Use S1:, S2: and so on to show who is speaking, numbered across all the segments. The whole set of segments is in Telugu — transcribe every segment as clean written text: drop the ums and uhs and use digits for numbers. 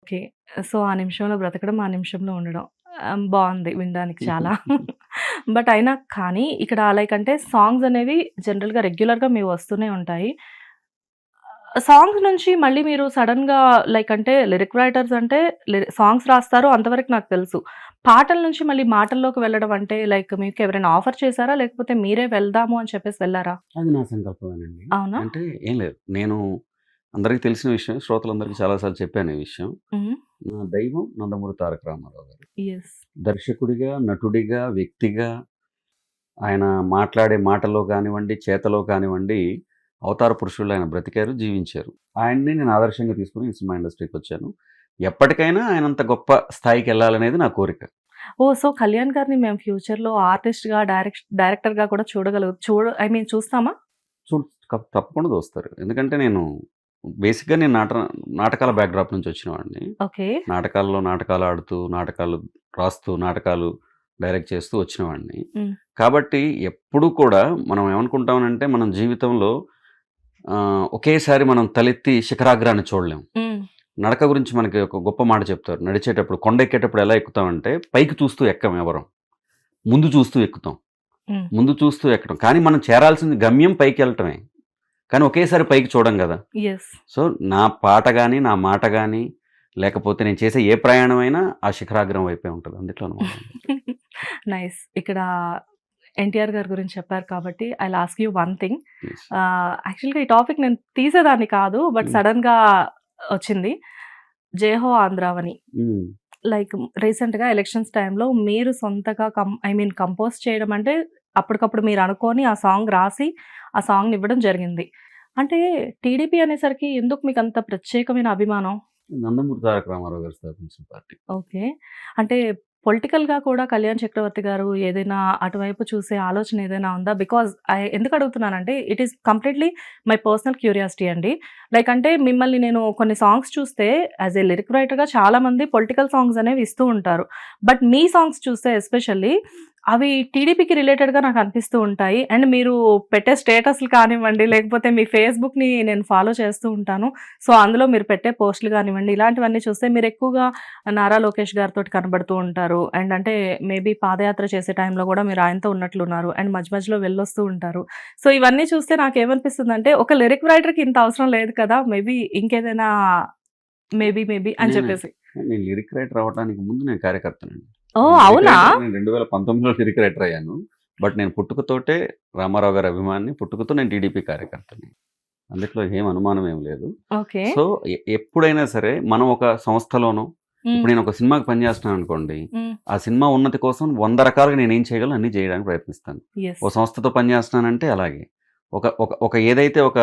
S1: ఓకే. సో, ఆ నిమిషంలో బ్రతకడం, ఆ నిమిషంలో ఉండడం. బావుంది వినడానికి చాలా. బట్ అయినా కానీ ఇక్కడ లైక్ అంటే సాంగ్స్ అనేవి జనరల్‌గా రెగ్యులర్‌గా మీవి వస్తూనే ఉంటాయి. సాంగ్స్ నుంచి మళ్ళీ మీరు సడెన్‌గా లైక్ అంటే లిరిక్ రైటర్స్ అంటే సాంగ్స్ రాస్తారు అంతవరకు నాకు తెలుసు. పాటల నుంచి మళ్ళీ మాటల్లోకి వెళ్ళడం అంటే లైక్ మీకు ఎవరైనా ఆఫర్ చేసారా? లేకపోతే మీరే వెళ్దాము అని చెప్పేసి వెళ్లారా?
S2: అది నా సంకల్పమేనండి.
S1: అవునా?
S2: అంటే ఏం లేదు. నేను అందరికి తెలిసిన విషయం, శ్రోతలందరికీ చాలా సార్లు చెప్పాను ఈ విషయం.
S1: హ్మ్.
S2: నా దైవం నందమూరి తారక రామారావు గారు.
S1: యెస్.
S2: దర్శకుడిగా, నటుడిగా, వ్యక్తిగా ఆయన మాట్లాడే మాటలో కానివ్వండి, చేతలో కానివ్వండి, అవతార పురుషుల్లో ఆయన బ్రతికారు, జీవించారు. ఆయన్ని నేను ఆదర్శంగా తీసుకొని ఈ సినిమా ఇండస్ట్రీకొచ్చాను. ఎప్పటికైనా ఆయనంత గొప్ప స్థాయికెళ్ళాలనేది నా కోరిక.
S1: ఓహ్! సో, కళ్యాణ్ గారిని మేము ఫ్యూచర్‌లో ఆర్టిస్ట్‌గా, డైరెక్టర్‌గా కూడా ఐ మీన్ చూస్తామా?
S2: చూడు తప్పకుండా చూస్తారు. ఎందుకంటే నేను బేసిక్‌గా నేను నాటకాల బ్యాక్‌డ్రాప్ నుంచి వచ్చినవాడిని.
S1: ఓకే.
S2: నాటకాలు ఆడుతూ, నాటకాలు రాస్తూ, నాటకాలు డైరెక్ట్ చేస్తూ వచ్చినవాడిని.
S1: హ్మ్.
S2: కాబట్టి ఎప్పుడూ కూడా మనం ఏమనుకుంటామనంటే మనం జీవితంలో ఒకేసారి మనం తలెత్తి శిఖరాగ్రాన్ని చూడలేం.
S1: హ్మ్.
S2: నడక గురించి మనకి ఒక గొప్ప మాట చెప్తారు. నడిచేటప్పుడు కొండెక్కేటప్పుడు ఎలా ఎక్కుతామంటే పైకి చూస్తూ ఎక్కం ఎవరం. ముందు చూస్తూ ఎక్కుతాం.
S1: హ్మ్.
S2: ముందు చూస్తూ ఎక్కడం. కానీ మనం చేరాల్సింది గమ్యం పైకెళ్ళటమే. కానీ ఒకేసారి పైకి చూడం గదా!
S1: యెస్.
S2: సో, నా పాట గాని, నా మాట గాని, లేకపోతే నేను చేసే ఏ ప్రయాణమైనా ఆ శిఖరాగ్రం వైపే ఉంటది. అందుట్లో అనమాట.
S1: నైస్. ఇక్కడ ఎన్టీఆర్ గారి గురించి చెప్పారు కాబట్టి I will ask you one thing.
S2: Please.
S1: యాక్చువల్‌గా ఈ టాపిక్ నేను తీసేదాన్ని కాదు. బట్
S2: హ్మ్.
S1: సడెన్‌గా వచ్చింది. 'జయహో ఆంధ్రావని'
S2: హ్మ్.
S1: లైక్ రీసెంట్‌గా ఎలక్షన్స్ టైమ్‌లో మీరు సొంతగా ఐ మీన్ కంపోజ్ చేయడం అంటే అప్పటికప్పుడు మీరు అనుకోని ఆ సాంగ్ రాసి, ఆ సాంగ్‌ని ఇవ్వడం జరిగింది. అంటే టీడీపీ అనేసరికి ఎందుకు మీకంత ప్రత్యేకమైన అభిమానం?
S2: నందమూరి తారక రామారావు గారు స్థాపించిన పార్టీ.
S1: ఓకే. అంటే పొలిటికల్‌గా కూడా కళ్యాణ్ చక్రవర్తి గారు ఏదైనా అటువైపు చూసే ఆలోచన ఏదైనా ఉందా? బికాజ్ ఎందుకు అడుగుతున్నానంటే it is completely my personal curiosity అండి. లైక్ అంటే మిమ్మల్ని నేను కొన్ని సాంగ్స్ చూస్తే యాస్ ఎ లిరిక్ రైటర్‌గా చాలామంది పొలిటికల్ సాంగ్స్ అనేవి ఇస్తూ ఉంటారు. బట్ మీ సాంగ్స్ చూస్తే ఎస్పెషల్లీ అవి టీడీపీకి రిలేటెడ్‌గా నాకు అనిపిస్తూ ఉంటాయి. అండ్ మీరు పెట్టే స్టేటస్‌లు కానివ్వండి, లేకపోతే మీ ఫేస్‌బుక్‌ని నేను ఫాలో చేస్తూ ఉంటాను. సో, అందులో మీరు పెట్టే పోస్ట్‌లు గానివ్వండి, ఇలాంటివన్నీ చూస్తే మీరెక్కువగా నారా లోకేష్ గారితోటి కనబడుతూ ఉంటారు. అండ్ అంటే మేబీ పాదయాత్ర చేసే టైంలో గూడా మీరు ఆయనతో ఉన్నట్లున్నారు. అండ్ మధ్య మధ్యలో వెళ్ళొస్తూ ఉంటారు. సో, ఇవన్నీ చూస్తే నాకేమనిపిస్తుందంటే ఒక లిరిక్ రైటర్‌కి ఇంత అవసరం లేదు కదా! మేబీ ఇంకేదైనా మేబీ అని
S2: నేను
S1: చెప్పేసి.
S2: నేను లిరిక్ రైటర్ అవ్వడానికి ముందు నేను కార్యకర్తనండి.
S1: ఓహ్!
S2: నేను లిరిక్
S1: అవునా?
S2: రైటర్ నేను 2019లో లిరిక్ రైటర్ అయ్యాను. బట్ నేను పుట్టుకతోటే రామారావు గారి అభిమానిని. పుట్టుకతో నేను టీడీపీ కార్యకర్తని. అందుట్లో ఏం అనుమానం ఏం లేదు.
S1: ఓకే.
S2: సో, ఎప్పుడైనా సరే మనం ఒక సంస్థలోనో
S1: హ్మ్.
S2: ఇప్పుడు నేను ఒక సినిమాకి పనిచేస్తున్నాననుకోండి,
S1: హ్మ్.
S2: ఆ సినిమా ఉన్నతి కోసం 100 రకాలుగా నేనేం చేయగలను అన్నీ చేయడానికి ప్రయత్నిస్తాను.
S1: యెస్.
S2: ఓ సంస్థతో పనిచేస్తున్నానంటే అలాగే. ఒక ఒక ఒక ఏదైతే ఒక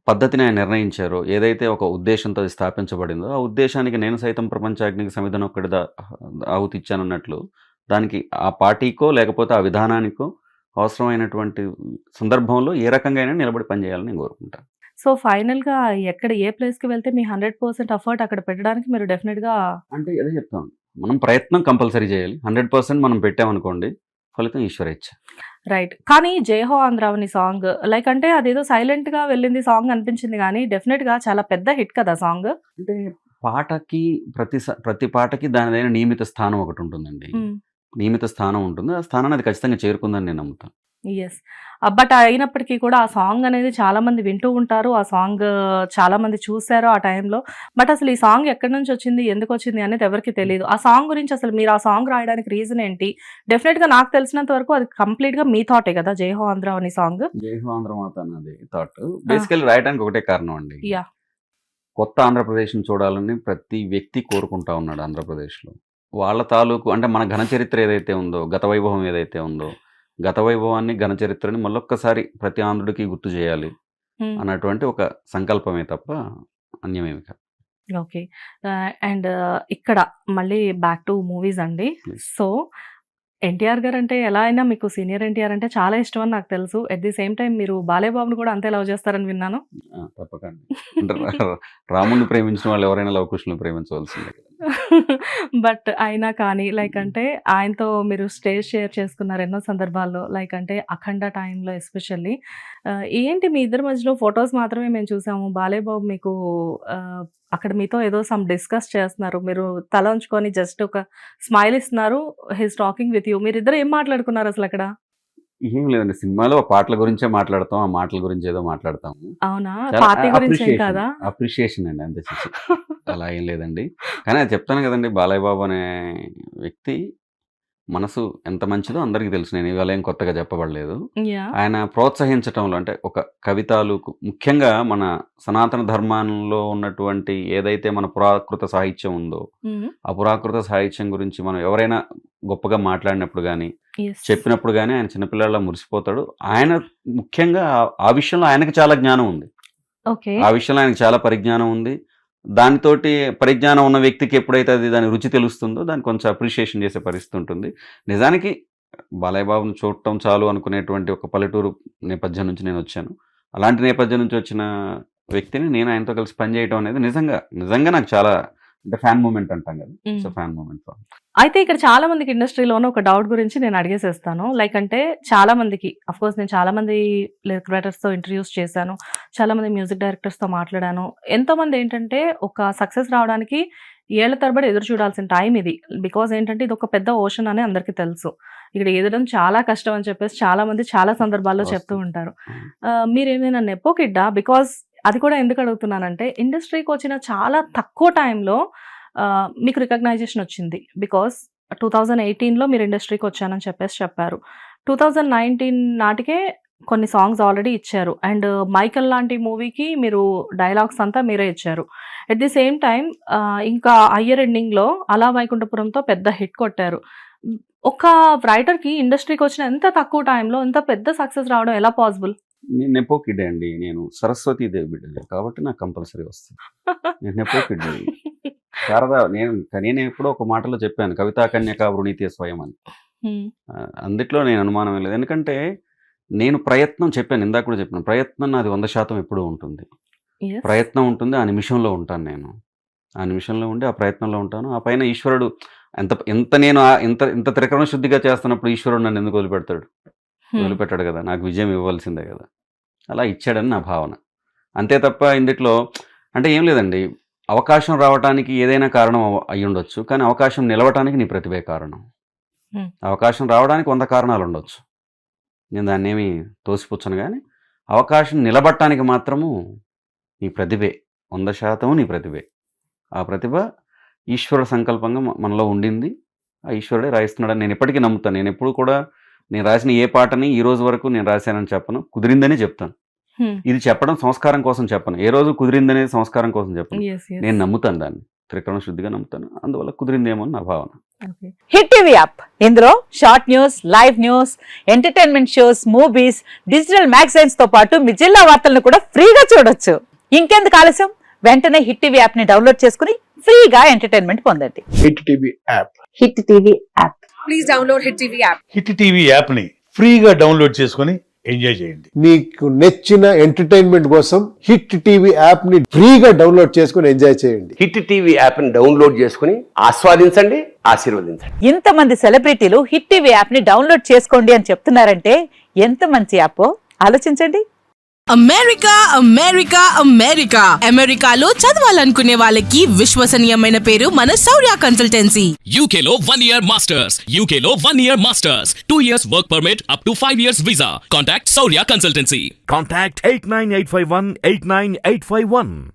S2: పద్ధతిని ఆయన నిర్ణయించారో, ఏదైతే ఒక ఉద్దేశ్యంతో అది స్థాపించబడిందో, ఆ ఉద్దేశానికి నేను సైతం ప్రపంచాగ్నికి సమిధనొక్కడి ఆహుతిచ్చానన్నట్లు, దానికి ఆ పార్టీకో, లేకపోతే ఆ విధానానికో అవసరమైనటువంటి సందర్భంలో ఏ రకంగా అయినా నిలబడి పనిచేయాలని నేను కోరుకుంటాను.
S1: సో, ఫైనల్‌గా ఏ ప్లేస్‌కి వెళ్తే మీ 100% ఎఫర్ట్ అక్కడ పెట్టడానికి మీరు డెఫినిట్‌గా
S2: అంటే అదే చెప్తాను. మనం ప్రయత్నం కంపల్సరీ చేయాలి. 100% మనం పెట్టామనుకోండి, ఫలితం ఈశ్వరేచ్ఛ.
S1: రైట్. కానీ 'జయహో ఆంధ్రావని' సాంగ్ లైక్ అంటే అదేదో సైలెంట్‌గా వెళ్ళింది సాంగ్ అనిపించింది గానీ, డెఫినిట్‌గా చాలా పెద్ద హిట్ కదా సాంగ్.
S2: అంటే పాటకి ప్రతి పాటకి దానిదైన నియమిత స్థానం ఒకటుంటుందండి.
S1: హ్మ్.
S2: నియమిత స్థానం ఉంటుంది. ఆ స్థానాన్ని అది ఖచ్చితంగా చేరుకుందని నేను నమ్ముతాను.
S1: యెస్. బట్ అయినప్పటికీ కూడా ఆ సాంగ్ అనేది చాలా మంది వింటూ ఉంటారు. ఆ సాంగ్ చాలా మంది చూసారు ఆ టైంలో. బట్ అసలు ఈ సాంగ్ ఎక్కడి నుంచొచ్చింది? ఎందుకొచ్చింది? అనేది ఎవరికీ తెలీదు. ఆ సాంగ్ గురించి అసలు మీరు ఆ సాంగ్ రాయడానికి రీజన్ ఏంటి? డెఫినిట్‌గా నాకు తెలిసినంత వరకు అది కంప్లీట్‌గా మీ థాటే కదా! 'జయహో ఆంధ్రావని' సాంగ్.
S2: 'జై హో ఆంధ్రమాత' అన్నది థాట్.
S1: ఆ!
S2: బేసికల్లీ రాయడానికి ఒకటే కారణం అండి.
S1: యాహ్!
S2: కొత్త ఆంధ్రప్రదేశ్‌ని చూడాలని ప్రతి వ్యక్తి కోరుకుంటా ఉన్నాడు ఆంధ్రప్రదేశ్‌లో. వాళ్ళ తాలూకు అంటే మన ఘన చరిత్ర ఏదైతే ఉందో, గత వైభవం ఏదైతే ఉందో, గత వైభవాన్ని, ఘన చరిత్రని మళ్ళొక్కసారి ప్రతి ఆంధ్రుడికి గుర్తు చేయాలి
S1: హ్మ్.
S2: అన్నటువంటి ఒక సంకల్పమే తప్ప అన్యమేమి కాదు.
S1: ఓకే. అండ్ ఇక్కడ మళ్ళీ బ్యాక్ టు మూవీస్ అండి.
S2: ప్లీజ్.
S1: సో, ఎన్టీఆర్ గారంటే ఎలా అయినా మీకు సీనియర్ ఎన్టీఆర్ అంటే చాలా ఇష్టమని నాకు తెలుసు. ఎట్ ది సేమ్ టైమ్ మీరు బాలయ్య బాబుని కూడా అంతే లవ్ చేస్తారని విన్నాను.
S2: తప్పకండి. అంటే రాముడిని ప్రేమించిన వాళ్ళు ఎవరైనా లవకుశులను ప్రేమించవలసిందే కదా!
S1: బట్ అయినా కానీ లైక్ అంటే ఆయనతో మీరు స్టేజ్ షేర్ చేసుకున్నారు ఎన్నో సందర్భాల్లో. లైక్ అంటే 'అఖండ' టైంలో ఎస్పెషల్లీ. ఏంటి మీ ఇద్దరి మధ్యలో ఫోటోస్ మాత్రమే మేము చూసాము. బాలయ్య బాబు మీకు అక్కడ మీతో ఏదో సమ్ డిస్కస్ చేస్తున్నారు. మీరు తల ఉంచుకొని జస్ట్ ఒక స్మైల్ ఇస్తున్నారు. He is talking with you. మీరిద్దరు ఏం మాట్లాడుకున్నారు అసలక్కడ?
S2: ఏం లేదండి. సినిమాలో పాటల గురించే మాట్లాడతాం. ఆ మాటల గురించి ఏదో మాట్లాడతాము.
S1: అవునా?
S2: చాలా
S1: పార్టీ గురించి ఏం కాదా?
S2: అప్రిషియేషన్ అండి అంతే చిచి. అలా ఏం లేదండి. కానీ అది చెప్తాను కదండీ, బాలయ్య బాబు అనే వ్యక్తి మనసు ఎంత మంచిదో అందరికీ తెలుసు. నేను ఇవాళ ఏం కొత్తగా చెప్పబడలేదు.
S1: యాహ్!
S2: ఆయన ప్రోత్సహించటంలో అంటే ఒక కవితాలకు ముఖ్యంగా మన సనాతన ధర్మంలో ఉన్నటువంటి ఏదైతే మన పురాకృత సాహిత్యం ఉందో,
S1: హ్మ్.
S2: ఆ పురాకృత సాహిత్యం గురించి మనం ఎవరైనా గొప్పగా మాట్లాడినప్పుడు గానీ,
S1: యెస్.
S2: చెప్పినప్పుడు గానీ ఆయన చిన్నపిల్లాడిలా మురిసిపోతాడు. ఆయన ముఖ్యంగా ఆ విషయంలో ఆయనకి చాలా జ్ఞానం ఉంది.
S1: ఓకే.
S2: ఆ విషయంలో ఆయనకి చాలా పరిజ్ఞానం ఉంది. దానితోటి పరిజ్ఞానం ఉన్న వ్యక్తికి ఎప్పుడైతే అది దాని రుచి తెలుస్తుందో దాన్ని కొంచెం అప్రిషియేషన్ చేసే పరిస్థితి ఉంటుంది. నిజానికి బాలయ్య బాబుని చూడటం చాలు అనుకునేటువంటి ఒక పల్లెటూరు నేపథ్యం నుంచి నేనొచ్చాను. అలాంటి నేపథ్యం నుంచి వచ్చిన వ్యక్తిని నేను ఆయనతో కలిసి పనిచేయటం అనేది నిజంగా నాకు చాలా అంటే ఫ్యాన్ మూమెంట్ అంటాం కదా!
S1: Hmm.
S2: So, fan moment for me.
S1: అయితే ఇక్కడ చాలా మందికి ఇండస్ట్రీలోనే ఒక డౌట్ గురించి నేను అడిగేసేస్తాను. లైక్ అంటే చాలా మందికి అఫ్‌కోర్స్ నేను చాలా మంది లిరిక్ రైటర్స్‌తో ఇంటర్వ్యూస్ చేశాను. చాలా మంది మ్యూజిక్ డైరెక్టర్స్‌తో మాట్లాడాను. ఎంతోమంది ఏంటంటే ఒక సక్సెస్ రావడానికి ఏళ్ల తరబడి ఎదురు చూడాల్సిన టైం ఇది. బికాజ్ ఏంటంటే ఇదొక పెద్ద ఓషన్ అని అందరికీ తెలుసు. ఇక్కడ ఈదడం చాలా కష్టం అని చెప్పేసి చాలా మంది చాలా సందర్భాల్లో చెప్తూ
S2: వాస్తవం.
S1: ఉంటారు.
S2: హ్మ్.
S1: మీరేమైనా నెపో కిడ్డా? బికాజ్ అది కూడా ఎందుకు అడుగుతున్నానంటే ఇండస్ట్రీకి వచ్చిన చాలా తక్కువ టైంలో మీకు రికగ్నైజేషన్ వచ్చింది. బికాజ్ 2018లో మీరు ఇండస్ట్రీకి వచ్చానని చెప్పారు. 2019 నాటికే కొన్ని సాంగ్స్ ఆల్రెడీ ఇచ్చారు. అండ్ 'మైకల్' లాంటి మూవీకి మీరు డైలాగ్స్ అంతా మీరే ఇచ్చారు. ఎట్ ది సేమ్ టైమ్ ఇంకా 'అయ్యర్' ఎండింగ్‌లో 'అలా వైకుంఠపురంతో' పెద్ద హిట్ కొట్టారు. ఒక రైటర్‌కి ఇండస్ట్రీకి వచ్చిన ఎంత తక్కువ టైంలో ఇంత పెద్ద సక్సెస్ రావడం ఎలా పాసిబుల్?
S2: నేను నెపో కిడ్డే అండి. నేను సరస్వతీదేవి బిడ్డని కాబట్టి నాకు కంపల్సరీ వస్తుంది. నేను నెపో కిడ్ని. శారద నేను ఎప్పుడో ఒక మాటలో చెప్పాను. 'కవితా కన్యకా వృణీతే స్వయం' అని.
S1: హ్మ్.
S2: అందుట్లో నేను అనుమానమే లేదు. ఎందుకంటే నేను ప్రయత్నం చెప్పాను. ఇందాక కూడా చెప్పాను. ప్రయత్నం నాది 100% ఎప్పుడూ ఉంటుంది.
S1: యెస్.
S2: ప్రయత్నం ఉంటుంది. ఆ నిమిషంలో ఉంటాను నేను. ఆ నిమిషంలో ఉండి ఆ ప్రయత్నంలో ఉంటాను. ఆ పైన ఈశ్వరుడు ఎంత నేను ఇంత త్రికరణ శుద్ధిగా చేస్తున్నప్పుడు ఈశ్వరుడు నన్ను ఎందుకు వదిలిపెడతాడు?
S1: హ్మ్.
S2: వదిలిపెట్టాడు కదా! నాకు విజయం ఇవ్వాల్సిందే కదా! అలా ఇచ్చాడని నా భావన. అంతే తప్ప ఇందుట్లో అంటే ఏం లేదండి. అవకాశం రావటానికి ఏదైనా కారణం అయ్యుండొచ్చు. కానీ అవకాశం నిలవటానికి నీ ప్రతిభే కారణం.
S1: హ్మ్.
S2: అవకాశం రావడానికి 100 కారణాలు ఉండొచ్చు. నేను దాన్నేమి తోసిపుచ్చను గానీ, అవకాశం నిలబడటానికి మాత్రము నీ ప్రతిభే. 100% నీ ప్రతిభే. ఆ ప్రతిభ ఈశ్వరుడు సంకల్పంగా మనలో ఉండింది. ఆ ఈశ్వరుడే రాయిస్తున్నాడని నేను ఎప్పటికీ నమ్ముతాను. నేనెప్పుడు కూడా నేను రాసిన ఏ పాటని ఈ రోజు వరకు నేను రాశానని చెప్పను. కుదిరిందనే చెప్తాను.
S1: హ్మ్.
S2: ఇది చెప్పడం సంస్కారం కోసం చెప్పను. ఏ రోజు కుదిరిందనేది సంస్కారం కోసం చెప్పను.
S1: యెస్. యెస్.
S2: నేను నమ్ముతాను దాన్ని. త్రికరణ శుద్ధిగా నమ్ముతాను. అందువల్ల కుదిరిందేమో అని నా భావన.
S1: ఓకే.
S3: హిట్ టీవీ యాప్ ఇందులో short news, live news, entertainment shows, movies, digital magazines తో పాటు మీ జిల్లా వార్తలను కూడా ఫ్రీగా చూడొచ్చు. ఇంకెందుకు ఆలస్యం? వెంటనే హిట్ టీవీ యాప్ ని డౌన్లోడ్ చేసుకుని ఫ్రీగా ఎంటర్టైన్మెంట్ పొందండి.
S4: Hit TV app.
S3: Hit TV app.
S5: Please download Hit TV app.
S4: Hit TV యాప్ని ఫ్రీగా డౌన్లోడ్ చేసుకొని ఎంజాయ్ చేయండి.
S6: మీకు నచ్చిన ఎంటర్టైన్మెంట్ కోసం హిట్ టీవీ యాప్ ని ఫ్రీగా డౌన్లోడ్ చేసుకుని ఎంజాయ్ చేయండి.
S7: హిట్ టీవీ యాప్ని డౌన్లోడ్ చేసుకుని ఆస్వాదించండి, ఆశీర్వదించండి.
S3: ఇంతమంది సెలబ్రిటీలు హిట్ టీవీ యాప్ ని డౌన్లోడ్ చేసుకోండి అని చెప్తున్నారంటే ఎంత మంచి యాప్ ఆలోచించండి.
S5: అమెరికా అమెరికాలో చదవాలనుకునే వాళ్ళకి విశ్వసనీయమైన పేరు మన శౌర్య consultancy.
S8: UK Law 1 Year Masters. UK Law 1 Year Masters. 2 years work permit up to 5 years visa. Contact Saurya Consultancy.
S9: Contact 89851 89851.